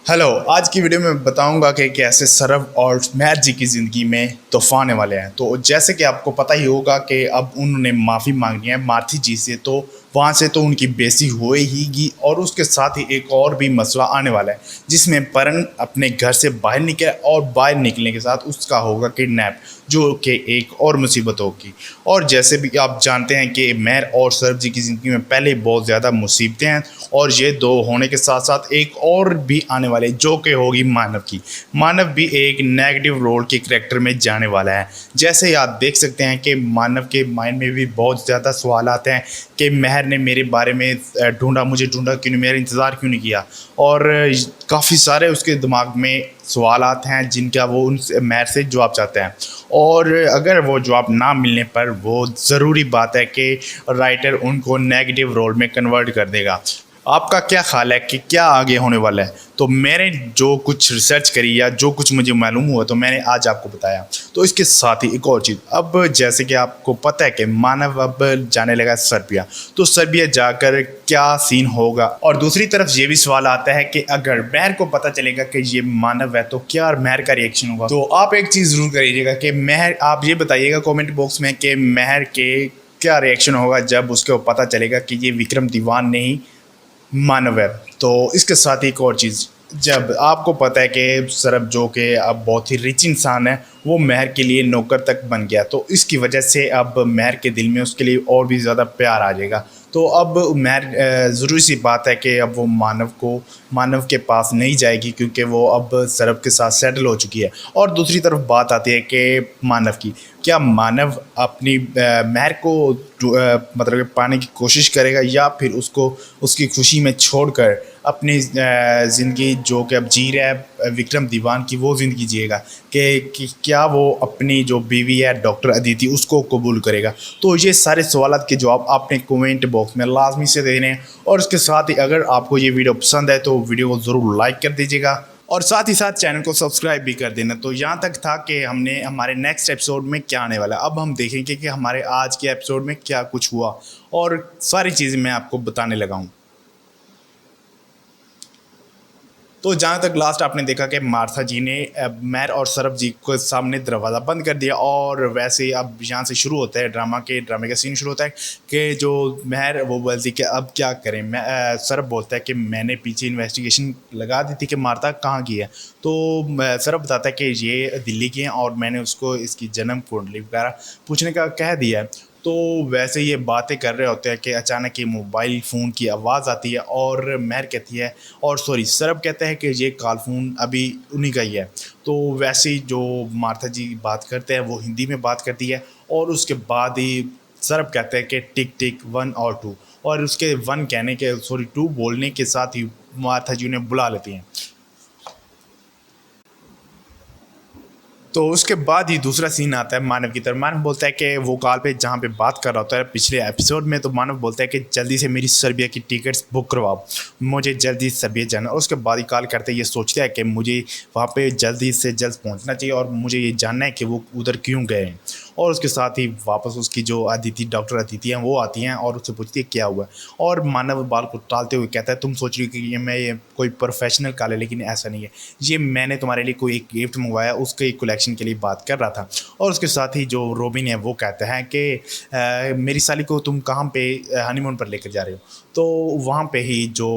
Hello. आज की video में बताऊंगा कि कैसे सरफ और मेहर जी की ज़िंदगी में तूफान आने वाले हैं। तो जैसे कि आपको पता ही होगा कि अब उन्होंने माफ़ी मांगी है मार्थी जी से, तो वहाँ से तो उनकी बेइज्जती होएगी और उसके साथ ही एक और भी मसला आने वाला है जिसमें परन अपने घर से बाहर निकले और बाहर निकलने के साथ उसका होगा किडनैप, जो कि एक और मुसीबत होगी। और जैसे भी आप जानते हैं कि मेहर और सरफ जी की ज़िंदगी में पहले बहुत ज़्यादा मुसीबतें हैं और ये दो होने के साथ साथ एक और भी आने वाले जो कि होगी मानव की। मानव भी एक नेगेटिव रोल के करेक्टर में जाने वाला है। जैसे आप देख सकते हैं कि मानव के माइंड में भी बहुत ज़्यादा सवाल आते हैं कि मेहर ने मेरे बारे में ढूंढा, मुझे ढूंढा क्यों नहीं, मेरा इंतज़ार क्यों नहीं किया। और काफ़ी सारे उसके दिमाग में सवालात हैं जिनका वो उन मेहर से जवाब चाहते हैं। और अगर वो जवाब ना मिलने पर वो ज़रूरी बात है कि राइटर उनको नेगेटिव रोल में कन्वर्ट कर देगा। आपका क्या ख्याल है कि क्या आगे होने वाला है? तो मैंने जो कुछ रिसर्च करी या जो कुछ मुझे मालूम हुआ तो मैंने आज आपको बताया। तो इसके साथ ही एक और चीज़, अब जैसे कि आपको पता है कि मानव अब जाने लगा सर्बिया, तो सर्बिया जाकर क्या सीन होगा। और दूसरी तरफ ये भी सवाल आता है कि अगर मेहर को पता चलेगा कि ये मानव है तो क्या मेहर का रिएक्शन होगा। तो आप एक चीज़ ज़रूर करिएगा कि मेहर, आप ये बताइएगा कमेंट बॉक्स में कि मेहर के क्या रिएक्शन होगा जब उसको पता चलेगा कि ये विक्रम दीवान नहीं मानव है। तो इसके साथ ही एक और चीज़, जब आपको पता है कि सरब जो कि अब बहुत ही रिच इंसान है वो मेहर के लिए नौकर तक बन गया, तो इसकी वजह से अब मेहर के दिल में उसके लिए और भी ज़्यादा प्यार आ जाएगा। तो अब मेहर ज़रूरी सी बात है कि अब वो मानव के पास नहीं जाएगी क्योंकि वो अब सरब के साथ सेटल हो चुकी है। और दूसरी तरफ बात आती है कि मानव की, क्या मानव अपनी मेहर को मतलब कि पाने की कोशिश करेगा या फिर उसको उसकी खुशी में छोड़कर अपनी ज़िंदगी जो कि अब जी रहा है विक्रम दीवान की वो ज़िंदगी जिएगा। कि क्या वो अपनी जो बीवी है डॉक्टर अदिति उसको कबूल करेगा। तो ये सारे सवालों के जवाब आपने कमेंट बॉक्स में लाजमी से देने हैं। और इसके साथ ही अगर आपको ये वीडियो पसंद है तो वीडियो को ज़रूर लाइक कर दीजिएगा और साथ ही साथ चैनल को सब्सक्राइब भी कर देना। तो यहाँ तक था कि हमने हमारे नेक्स्ट एपिसोड में क्या आने वाला है। अब हम देखेंगे कि हमारे आज के एपिसोड में क्या कुछ हुआ और सारी चीज़ें मैं आपको बताने लगा हूँ। तो जहाँ तक लास्ट आपने देखा कि मार्था जी ने मेहर और सरब जी को सामने दरवाज़ा बंद कर दिया और वैसे ही अब यहाँ से शुरू होता है ड्रामे का सीन शुरू होता है कि जो मेहर वो बोलती कि अब क्या करें। सरब बोलता है कि मैंने पीछे इन्वेस्टिगेशन लगा दी थी कि मार्था कहाँ की है। तो सरब बताता है कि ये दिल्ली की है और मैंने उसको इसकी जन्म कुंडली वगैरह पूछने का कह दिया है। तो वैसे ये बातें कर रहे होते हैं कि अचानक ये मोबाइल फ़ोन की आवाज़ आती है और मेहर कहती है, और सॉरी सरब कहता है कि ये कॉल फ़ोन अभी उन्हीं का ही है। तो वैसे ही जो मार्था जी बात करते हैं वो हिंदी में बात करती है और उसके बाद ही सरब कहते हैं कि टिक टिक 1 और 2, और उसके 1 कहने के सॉरी 2 बोलने के साथ ही मार्था जी उन्हें बुला लेती हैं। तो उसके बाद ही दूसरा सीन आता है मानव की तरफ। मानव बोलता है कि वो कॉल पे जहाँ पे बात कर रहा होता है पिछले एपिसोड में, तो मानव बोलता है कि जल्दी से मेरी सर्बिया की टिकट्स बुक करवाओ, मुझे जल्दी सर्बिया जाना। और उसके बाद ही कॉल करते ये सोचता है कि मुझे वहाँ पे जल्दी से जल्द पहुँचना चाहिए और मुझे ये जानना है कि वो उधर क्यों गए हैं। और उसके साथ ही वापस उसकी जो अदिति डॉक्टर अदिति हैं वो आती हैं और उससे पूछती है क्या हुआ। और मानव बाल को टालते हुए कहता है तुम सोच रही हो कि ये कोई प्रोफेशनल कॉल है, लेकिन ऐसा नहीं है, ये मैंने तुम्हारे लिए कोई एक गिफ्ट मंगवाया उसके कलेक्शन के लिए बात कर रहा था। और उसके साथ ही जो रोबिन है वो कहता है कि मेरी साली को तुम कहाँ पे हनीमून पर लेकर जा रहे हो। तो वहाँ पे ही जो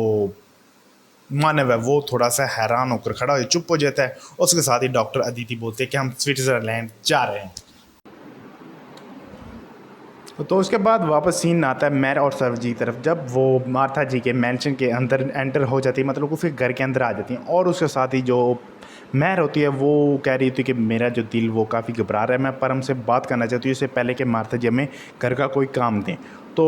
मानव है वो थोड़ा सा हैरान होकर खड़ा हो चुप हो जाता है। उसके साथ ही डॉक्टर अदिति बोलते हैं कि हम स्विट्ज़रलैंड जा रहे हैं। तो उसके बाद वापस सीन आता है मेहर और सरब जी की तरफ, जब वो मार्था जी के मैंशन के अंदर एंटर हो जाती है, मतलब उसके घर के अंदर आ जाती हैं। और उसके साथ ही जो मेहर होती है वो कह रही थी कि मेरा जो दिल वो काफ़ी घबरा रहा है, मैं परम से बात करना चाहती हूँ इससे पहले कि मार्था जी हमें घर का कोई काम दें। तो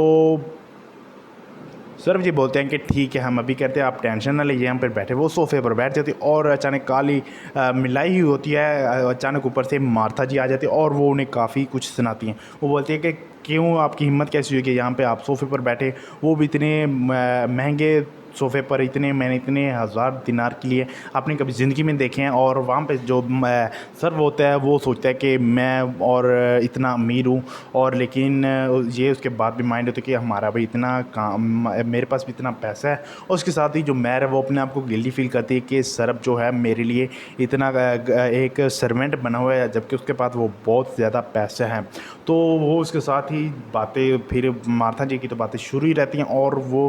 सरब जी बोलते हैं कि ठीक है हम अभी कहते हैं, आप टेंशन ना लीजिए, हम पर बैठे। वो सोफे पर बैठ जाती और अचानक काली मिलाई हुई होती है, अचानक ऊपर से मार्था जी आ जाती है और वो उन्हें काफ़ी कुछ सुनाती हैं। वो बोलती है कि क्यों आपकी हिम्मत कैसी हुई कि यहाँ पे आप सोफे पर बैठे, वो भी इतने महंगे सोफ़े पर मैंने इतने हज़ार दिनार के लिए अपनी कभी ज़िंदगी में देखे हैं। और वहाँ पे जो सर्व होता है वो सोचता है कि मैं और इतना अमीर हूँ, और लेकिन ये उसके बाद भी माइंड होता है कि हमारा भाई इतना काम, मेरे पास भी इतना पैसा है। और उसके साथ ही जो मैर है वो अपने आप को गिल्टी फील करती है कि सरब जो है मेरे लिए इतना एक सर्वेंट बना हुआ है, जबकि उसके पास वो बहुत ज़्यादा पैसा है। तो वो उसके साथ ही बातें, फिर मार्था जी की तो बातें शुरू ही रहती हैं, और वो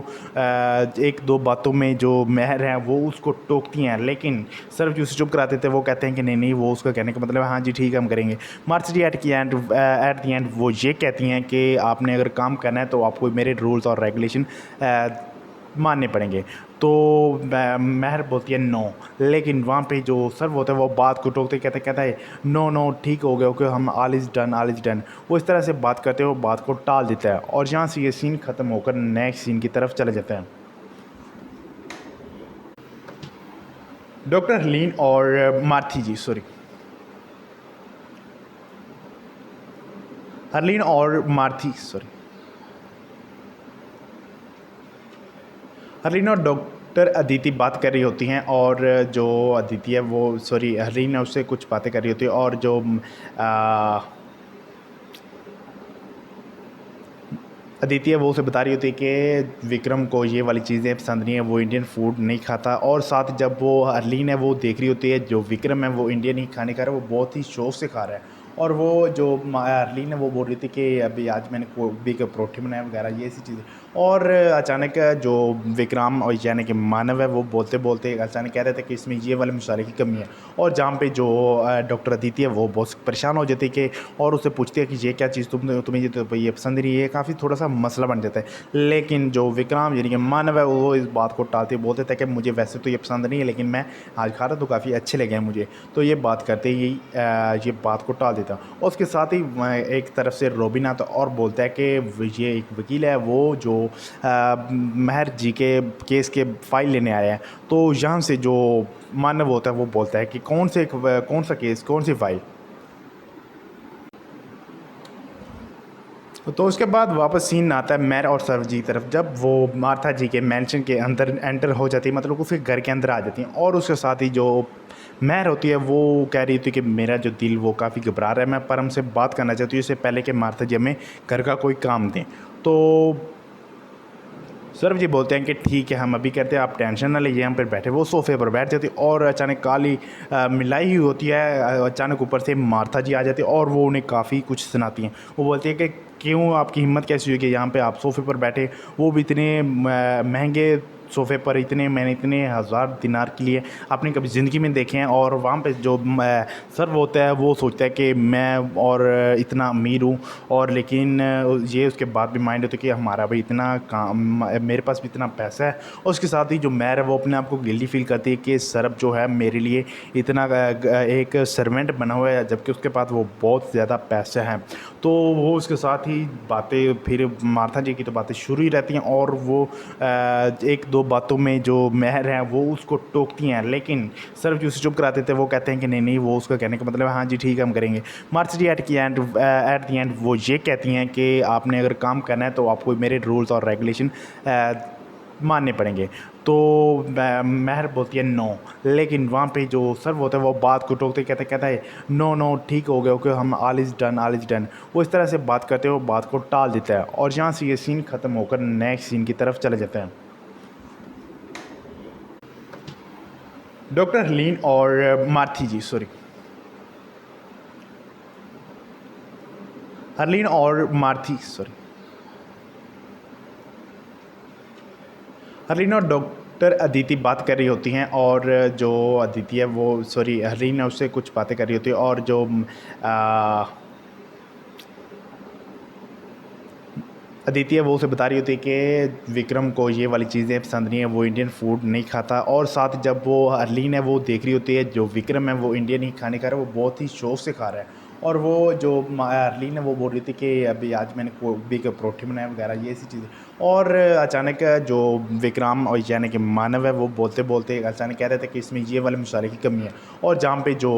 एक दो बातों में जो महर है वो उसको टोकती हैं, लेकिन सिर्फ जो उसे चुप कराते थे वो कहते हैं कि नहीं नहीं, वो उसका कहने का मतलब है हाँ जी ठीक है हम करेंगे। Martha ji at the end वो ये कहती हैं कि आपने अगर काम करना है तो आपको मेरे रूल्स और रेगुलेशन मानने पड़ेंगे। तो महर बोलती है नो, लेकिन वहाँ पे जो सर्व होता है वो बात को टोकते कहता है नो नो ठीक हो गया, ओके हम all is done all is done. वो इस तरह से बात करते हुए बात को टाल देता है, और यहाँ से ये सीन ख़त्म होकर नेक्स्ट सीन की तरफ चले जाते हैं। डॉक्टर हरलीन और मार्थी जी, सॉरी, हरलीन और मार्थी, सॉरी, हरलीन और डॉक्टर अदिति बात कर रही होती हैं, और जो अदिति है वो, सॉरी, हरलीन उससे कुछ बातें कर रही होती है, और जो अदिति है वो उसे बता रही होती है कि विक्रम को ये वाली चीज़ें पसंद नहीं है, वो इंडियन फूड नहीं खाता। और साथ जब वो हरलीन है वो देख रही होती है जो विक्रम है वो इंडियन ही खाने खा रहा है, वो बहुत ही शौक से खा रहा है। और वो जो हरलीन है वो बोल रही थी कि अभी आज मैंने गोभी का परोठे बनाए वगैरह ये ऐसी चीज़ें। और अचानक जो विक्रम और यानी कि मानव है वो बोलते बोलते अचानक कह रहे थे कि इसमें ये वाले मसाले की कमी है। और जहाँ पे जो डॉक्टर अदिति है वो बहुत परेशान हो जाती है कि, और उससे पूछती है कि ये क्या चीज़ तुम्हें ये पसंद नहीं है, काफ़ी थोड़ा सा मसला बन जाता है। लेकिन जो विक्रम यानी कि मानव है वो इस बात को टालते बोलते थे कि मुझे वैसे तो ये पसंद नहीं है, लेकिन मैं आज खा रहा तो काफ़ी अच्छे लगे हैं मुझे। तो ये बात करते ही ये बात को टाल देता। और उसके साथ ही एक तरफ से रोबिन आता और बोलता है कि ये एक वकील है वो जो महर जी के केस के फाइल लेने आया है। तो यहाँ से जो मानव होता है वो बोलता है कि कौन सा केस, कौन सी फाइल। तो उसके बाद वापस सीन आता है मैर और सर्व जी की तरफ, जब वो मार्था जी के मैंशन के अंदर एंटर हो जाती है, मतलब उसके घर के अंदर आ जाती हैं। और उसके साथ ही जो महर होती है वो कह रही थी कि मेरा जो दिल वो काफ़ी घबरा रहा है, मैं पर हमसे बात करना चाहती हूँ इससे पहले कि मार्था जी हमें घर का कोई काम दें। तो सर्व जी बोलते हैं कि ठीक है हम अभी कहते हैं, आप टेंशन ना लीजिए, हम पर बैठे। वो सोफ़े पर बैठ जाती और अचानक काली मिलाई हुई होती है, अचानक ऊपर से मार्था जी आ जाती है और वो उन्हें काफ़ी कुछ सुनाती हैं। वो बोलती है कि क्यों आपकी हिम्मत कैसी हुई कि यहाँ पे आप सोफ़े पर बैठे, वो भी इतने महंगे सोफ़े पर, मैंने इतने हज़ार दिनार के लिए अपनी कभी ज़िंदगी में देखे हैं। और वहाँ पे जो सर्व होता है वो सोचता है कि मैं और इतना अमीर हूँ, और लेकिन ये उसके बाद भी माइंड होता है कि हमारा भाई इतना काम, मेरे पास भी इतना पैसा है। और उसके साथ ही जो मैर है वो अपने आप को गिल्टी फील करती है कि सरब जो है मेरे लिए इतना एक सर्वेंट बना हुआ है, जबकि उसके पास वो बहुत ज़्यादा पैसा है। तो वो उसके साथ ही बातें, फिर मार्था जी की तो बातें शुरू ही रहती हैं, और वो एक दो बातों में जो महर है वो उसको टोकती हैं, लेकिन सर्व जी उसे चुप कराते थे। वो कहते हैं कि नहीं नहीं, वो उसका कहने का मतलब है हाँ जी ठीक है हम करेंगे। Martha ji at the end वो ये कहती हैं कि आपने अगर काम करना है तो आपको मेरे रूल्स और रेगुलेशन मानने पड़ेंगे। तो महर बोलती है नो, लेकिन वहाँ पे जो सर्व होता है वो बात को टोकते कहता है नो नो ठीक हो गया, ओके हम all is done all is done. वो इस तरह से बात करते हुए बात को टाल देता है, और यहाँ से ये सीन ख़त्म होकर नेक्स्ट सीन की तरफ चले जाते हैं। डॉक्टर हरलीन और मार्थी जी, सॉरी, हरलीन और मार्थी, सॉरी, हरलीन और डॉक्टर अदिति बात कर रही होती हैं, और जो अदिति है वो, सॉरी, हरलीन है उससे कुछ बातें कर रही होती है, और जो अदिति है वो उसे बता रही होती है कि विक्रम को ये वाली चीज़ें पसंद नहीं है, वो इंडियन फूड नहीं खाता। और साथ जब वो हरलीन है वो देख रही होती है जो विक्रम है वो इंडियन ही खाने खा रहा है, वो बहुत ही शौक से खा रहा है। और वो जो हरलीन है वो बोल रही थी कि अभी आज मैंने गोभी के परोठे बनाए वगैरह ये ऐसी चीज़ें। और अचानक जो विक्रम और यानी कि मानव है वो बोलते बोलते अचानक कह रहे थे कि इसमें ये वाले मसाले की कमी है। और जहाँ पे जो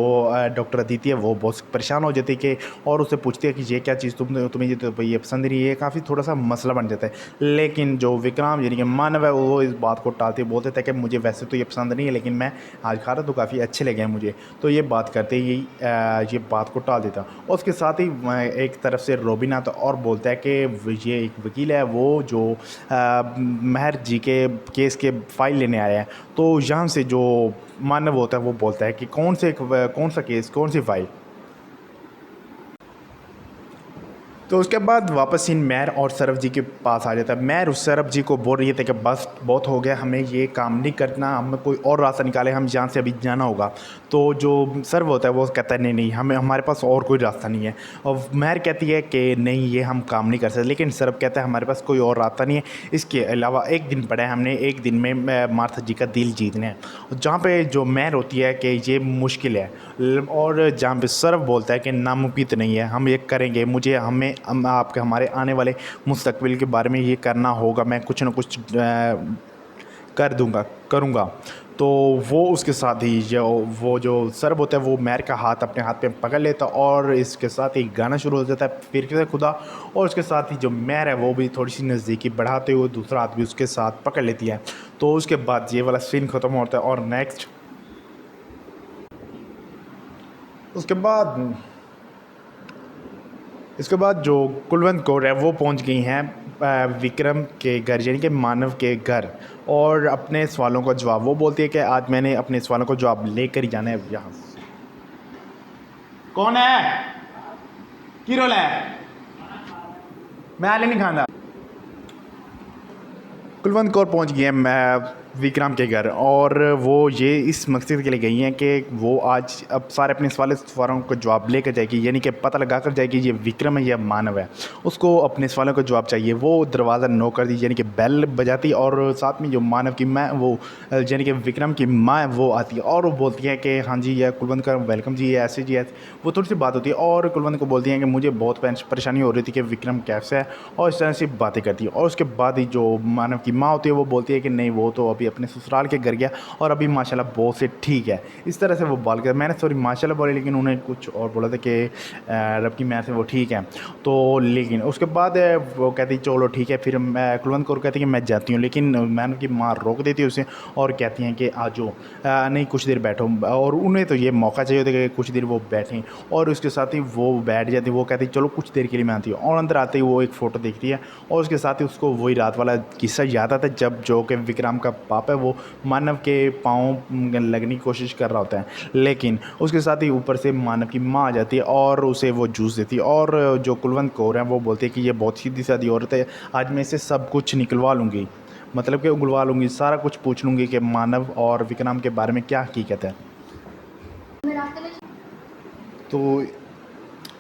डॉक्टर अदिति है वो बहुत परेशान हो जाती है कि और उससे पूछती है कि ये क्या चीज़ तुम्हें ये तो ये पसंद नहीं है। ये काफ़ी थोड़ा सा मसला बन जाता है, लेकिन जो विक्रम यानी कि मानव है वो इस बात को टालते बोलते थे कि मुझे वैसे तो ये पसंद नहीं है, लेकिन मैं आज खा रहा तो काफ़ी अच्छे लगे हैं मुझे। तो ये बात करते ही ये बात को टाल देता। और उसके साथ ही एक तरफ से रोबिन आता और बोलता है कि ये एक वकील है वो जो महर जी के केस के फाइल लेने आया है। तो यहाँ से जो मानव होता है वो बोलता है कि कौन सा केस, कौन सी फाइल। तो उसके बाद वापस सीन मैर और सरव जी के पास आ जाता है। मैर उस सरव जी को बोल रही है कि बस बहुत हो गया, हमें ये काम नहीं करना, हमें कोई और रास्ता निकाले, हम यहाँ से अभी जाना होगा। तो जो सर्व होता है वो कहता है नहीं नहीं, हमें हमारे पास और कोई रास्ता नहीं है। और मैर कहती है कि नहीं ये हम काम नहीं कर सकते, लेकिन सर्व कहता है हमारे पास कोई और रास्ता नहीं है, इसके अलावा एक दिन पड़ा है, हमने एक दिन में मार्था जी का दिल जीतना है। जहाँ पे जो मैर होती है कि ये मुश्किल है, और जहाँ पे सर्व बोलता है कि नामुमकिन नहीं है, हम ये करेंगे, मुझे हमें आपके हमारे आने वाले मुस्तकबिल के बारे में ये करना होगा, मैं कुछ ना कुछ कर दूंगा करूँगा। तो वो उसके साथ ही वो जो सर्व होता है वो मैर का हाथ अपने हाथ पे पकड़ लेता और इसके साथ ही गाना शुरू हो जाता है फिर से खुदा। और उसके साथ ही जो मैर है वो भी थोड़ी सी नज़दीकी बढ़ाते हुए दूसरा हाथ भी उसके साथ पकड़ लेती है। तो उसके बाद ये वाला सीन ख़त्म होता है और नेक्स्ट उसके बाद इसके बाद जो कुलवंत कौर है वो पहुंच गई हैं विक्रम के घर यानी कि मानव के घर, और अपने सवालों का जवाब वो बोलती है कि आज मैंने अपने सवालों का जवाब लेकर ही जाना है यहाँ से। कौन है की रोल है, मैं आले नहीं खाना। कुलवंत कौर पहुंच गई है विक्रम के घर, और वो ये इस मकसद के लिए गई हैं कि वो आज अब सारे अपने सवालों का जवाब लेकर जाएगी, यानी कि पता लगा कर जाएगी ये विक्रम है या मानव है। उसको अपने सवालों का जवाब चाहिए। वो दरवाज़ा नॉक कर दी यानी कि बेल बजाती, और साथ में जो मानव की माँ वो यानी कि विक्रम की माँ है वो आती है और वो बोलती है कि हाँ जी ये कुलवंत का वेलकम जी, ऐसे जी ऐसे। वो थोड़ी सी बात होती है और कुलवंत को बोलती हैं कि मुझे बहुत परेशानी हो रही थी कि विक्रम कैसे है, और इस तरह से बातें करती है। और उसके बाद ही जो मानव की माँ होती है वो बोलती है कि नहीं वो तो अभी अपने ससुराल के घर गया और अभी माशाल्लाह बहुत से ठीक है। इस तरह से वो बोल कर, मैंने सॉरी माशाल्लाह बोले, लेकिन उन्हें कुछ और बोला था कि रब की मेहर से वो ठीक है। तो लेकिन उसके बाद वो कहती चलो ठीक है, फिर मैं कुलवंत कौर कहती कि मैं जाती हूँ, लेकिन मैंने की माँ रोक देती है उसे और कहती हैं कि आ जाओ, नहीं कुछ देर बैठो। और उन्हें तो ये मौका चाहिए होता है कि कुछ देर वो बैठें, और उसके साथ ही वो बैठ जाती, वो कहती चलो कुछ देर के लिए मैं आती हूँ। और अंदर आते ही वो एक फ़ोटो देखती है और उसके साथ ही उसको वही रात वाला किस्सा याद आता है जब जो कि विक्रम का पाप है वो मानव के पाँव लगने की कोशिश कर रहा होता है, लेकिन उसके साथ ही ऊपर से मानव की माँ आ जाती है और उसे वो जूस देती है। और जो कुलवंत कौर है वो बोलती है कि ये बहुत सीधी सादी औरत है, आज मैं इसे सब कुछ निकलवा लूँगी, मतलब कि उगलवा लूँगी, सारा कुछ पूछ लूँगी कि मानव और विक्रम के बारे में क्या हकीकत है। तो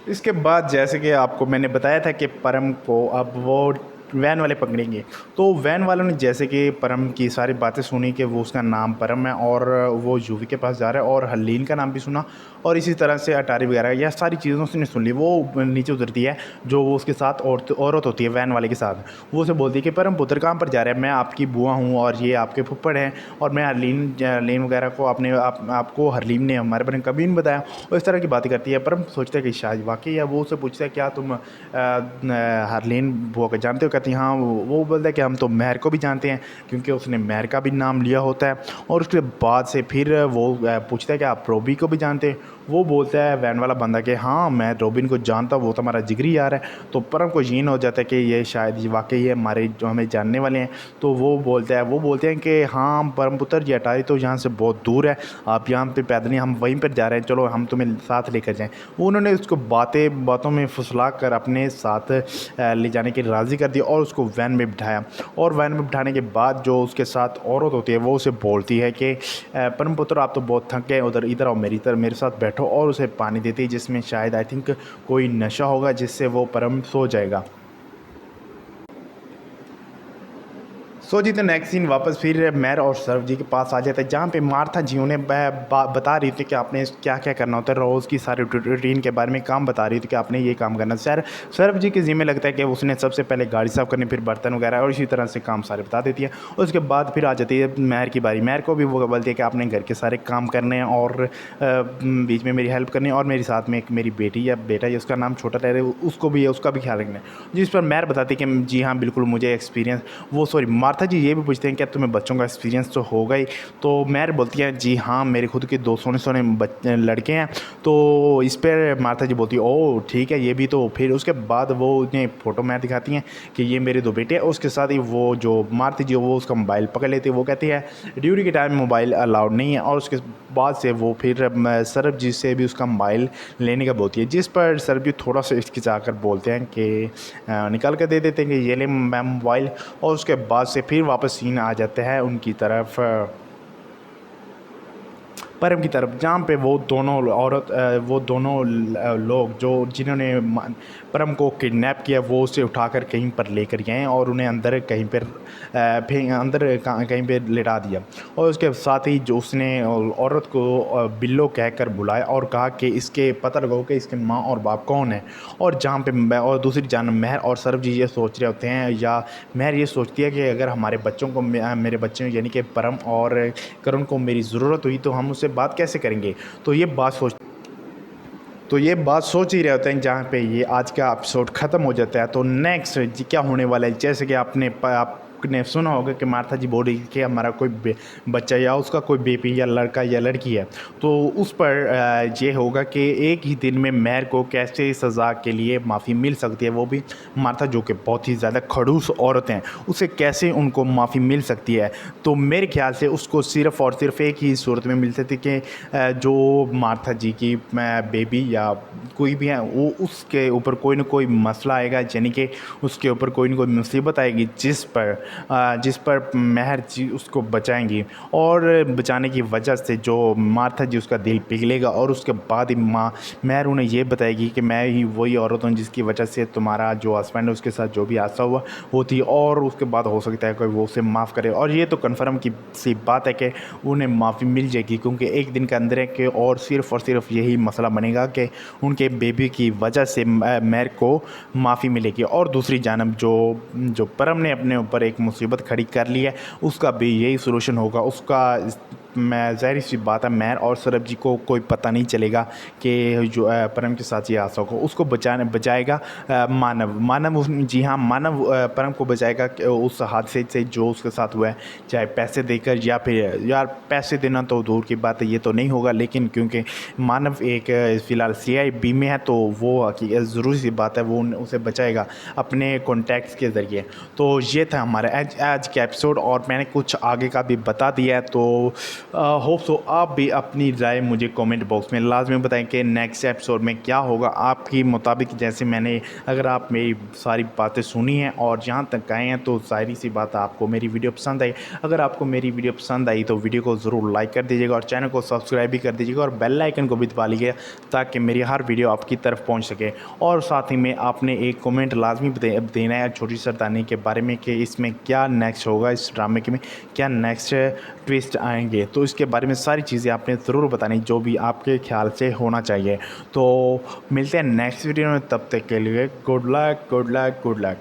इसके बाद जैसे कि आपको मैंने बताया था कि परम को अब वो वैन वाले पकड़ेंगे। तो वैन वालों ने जैसे कि परम की सारी बातें सुनी कि वो उसका नाम परम है और वो यूवी के पास जा रहा है, और हलीन का नाम भी सुना, और इसी तरह से अटारी वगैरह यह सारी चीज़ें उसने सुन ली। वो नीचे उतरती है, जो वो उसके साथ औरत होती है वैन वाले के साथ, वो उसे बोलती है कि परम पुत्र कहाँ पर जा रहा है, मैं आपकी बुआ हूँ और ये आपके फुप्पड़ हैं, और मैं हरलीन वगैरह को आपको हरलीन ने हमारे बारे में कभी नहीं बताया। और इस तरह की बातें करती है। परम सोचता है कि शायद वाकई है। वो उससे पूछता है क्या तुम हरलीन बुआ को जानते हो? कहती हाँ। वो बोलता है कि हम तो महर को भी जानते हैं, क्योंकि उसने महर का भी नाम लिया होता है। और उसके बाद से फिर वो पूछता है कि आप रोबी को भी जानते हैं? वो बोलता है वैन वाला बंदा कि हाँ मैं रोबिन को जानता हूँ, वो तो हमारा जिगरी यार है। तो परम को यकीन हो जाता है कि ये शायद ये वाकई है हमारे जो हमें जानने वाले हैं। तो वो बोलते हैं कि हाँ परम पुत्र, ये अटारी तो यहाँ से बहुत दूर है, आप यहाँ पे पैदल नहीं, हम वहीं पर जा रहे हैं, चलो हम तुम्हें साथ लेकर जाएँ। उन्होंने उसको बातों में फुसला कर अपने साथ ले जाने की राज़ी कर दी और उसको वैन में बिठाया। और वैन में बिठाने के बाद जो उसके साथ औरत होती है वो उसे बोलती है कि परम पुत्र आप तो बहुत थक गए, उधर इधर आओ मेरे साथ बैठो, और उसे पानी देती है जिसमें शायद आई थिंक कोई नशा होगा जिससे वो परम सो जाएगा। सो जी तो नेक्स्ट सीन वापस फिर मैर और सरव जी के पास आ जाता है, जहाँ पे मार्था जी उन्हें बता रही थी कि आपने क्या क्या करना होता है, रोज़ की सारी रूटीन के बारे में काम बता रही थी कि आपने ये काम करना। सर सरव जी के ज़िम्मे लगता है कि उसने सबसे पहले गाड़ी साफ़ करनी, फिर बर्तन वगैरह और इसी तरह से काम सारे बता देती है। उसके बाद फिर आ जाती है मैर की बारी। मैर को भी वो बोलती है कि आपने घर के सारे काम करने हैं और बीच में मेरी हेल्प करनी है, और मेरे साथ में एक मेरी बेटी या बेटा या उसका नाम छोटा रह रहा है, उसको भी है, उसका भी ख्याल रखना है। जिस पर मैर बताती है कि जी हाँ बिल्कुल मुझे एक्सपीरियंस, वो सॉरी मार्था जी ये भी पूछते हैं क्या तुम्हें बच्चों का एक्सपीरियंस तो होगा ही। तो मैर बोलती है जी हाँ मेरे खुद के 2 सोने सोने लड़के हैं। तो इस पर मार्था जी बोलती है ओह ठीक है ये भी। तो फिर उसके बाद वो उन्हें फ़ोटो मैर दिखाती हैं कि ये मेरे 2 बेटे हैं। उसके साथ ही वो जो मार्था जी वो उसका मोबाइल पकड़ लेती है। वो कहती है ड्यूटी के टाइम मोबाइल अलाउड नहीं है, और उसके बाद से वो फिर सरब जी से भी उसका मोबाइल लेने का बोलती है। जिस पर सरब जी थोड़ा सा हिचकिचा कर बोलते हैं कि निकाल कर दे देते हैं कि ये ले मैम मोबाइल। और उसके बाद से फिर वापस सीन आ जाते हैं उनकी तरफ, परम की तरफ, जहाँ पे वो दोनों औरत वो दोनों लोग जो जिन्होंने परम को किडनैप किया वो उसे उठाकर कहीं पर लेकर गए और उन्हें अंदर कहीं पर कहीं पर लिटा दिया। और उसके साथ ही जो उसने औरत को बिल्लो कहकर बुलाया और कहा कि इसके पता लगाओ कि इसके माँ और बाप कौन है। और जहाँ पे और दूसरी जान महर और सरब जी ये सोच रहे होते हैं, या महर ये सोचती है कि अगर हमारे बच्चों को मेरे बच्चे यानी कि परम और करुण को मेरी ज़रूरत हुई तो हम उससे बात कैसे करेंगे। तो ये बात सोच ही रहे होते हैं, जहाँ पे ये आज का एपिसोड ख़त्म हो जाता है। तो नेक्स्ट जी क्या होने वाला है, जैसे कि आपने सुना होगा कि मार्था जी बोल रही कि हमारा कोई बच्चा या उसका कोई बेबी या लड़का या लड़की है, तो उस पर ये होगा कि एक ही दिन में महर को कैसे सज़ा के लिए माफ़ी मिल सकती है, वो भी मार्था जो कि बहुत ही ज़्यादा खड़ूस औरत हैं, उसे कैसे उनको माफ़ी मिल सकती है। तो मेरे ख्याल से उसको सिर्फ़ और सिर्फ एक ही सूरत में मिल सकती कि जो मार्था जी की बेबी या कोई भी है वो उसके ऊपर कोई ना कोई मसला आएगा, यानी कि उसके ऊपर कोई ना कोई मुसीबत आएगी जिस पर महर जी उसको बचाएंगी, और बचाने की वजह से जो मार्था जी उसका दिल पिघलेगा और उसके बाद ही महर उन्हें ये बताएगी कि मैं ही वही औरत हूँ जिसकी वजह से तुम्हारा जो हस्बैंड है उसके साथ जो भी हादसा हुआ होती, और उसके बाद हो सकता है कोई वो उसे माफ़ करे। और ये तो कन्फर्म की सी बात है कि उन्हें माफ़ी मिल जाएगी, क्योंकि एक दिन के अंदर है कि और सिर्फ यही मसला बनेगा कि उनके बेबी की वजह से महर को माफ़ी मिलेगी। और दूसरी जानब जो परम ने अपने ऊपर एक मुसीबत खड़ी कर ली है उसका भी यही सोल्यूशन होगा। उसका मैं ज़ाहिर सी बात है महर और सरब जी को कोई पता नहीं चलेगा कि जो परम के साथ ये हादसा होगा। उसको बचाएगा मानव जी हाँ मानव परम को बचाएगा उस हादसे से जो उसके साथ हुआ है, चाहे पैसे देकर या फिर यार पैसे देना तो दूर की बात है, ये तो नहीं होगा, लेकिन क्योंकि मानव एक फ़िलहाल CIB में है तो वो हकीकत ज़रूरी सी बात है वो उसे बचाएगा अपने कॉन्टैक्ट्स के ज़रिए। तो ये था हमारा आज का एपिसोड, और मैंने कुछ आगे का भी बता दिया है। तो होप सो आप भी अपनी राय मुझे कमेंट बॉक्स में लाजमी बताएं कि नेक्स्ट एपिसोड में क्या होगा आपकी मुताबिक। जैसे मैंने अगर आप मेरी सारी बातें सुनी हैं और यहाँ तक आए हैं तो सारी सी बात आपको मेरी वीडियो पसंद आई। अगर आपको मेरी वीडियो पसंद आई तो वीडियो को ज़रूर लाइक कर दीजिएगा और चैनल को सब्सक्राइब भी कर दीजिएगा और बेल आइकन को भी दबा लीजिएगा ताकि मेरी हर वीडियो आपकी तरफ पहुँच सके। और साथ ही में आपने एक कमेंट लाजमी देना है छोटी सरदारनी के बारे में कि इसमें क्या नेक्स्ट होगा, इस ड्रामे के में क्या नेक्स्ट ट्विस्ट आएंगे, तो इसके बारे में सारी चीज़ें आपने ज़रूर बतानी जो भी आपके ख्याल से होना चाहिए। तो मिलते हैं नेक्स्ट वीडियो में, तब तक के लिए good luck good luck good luck.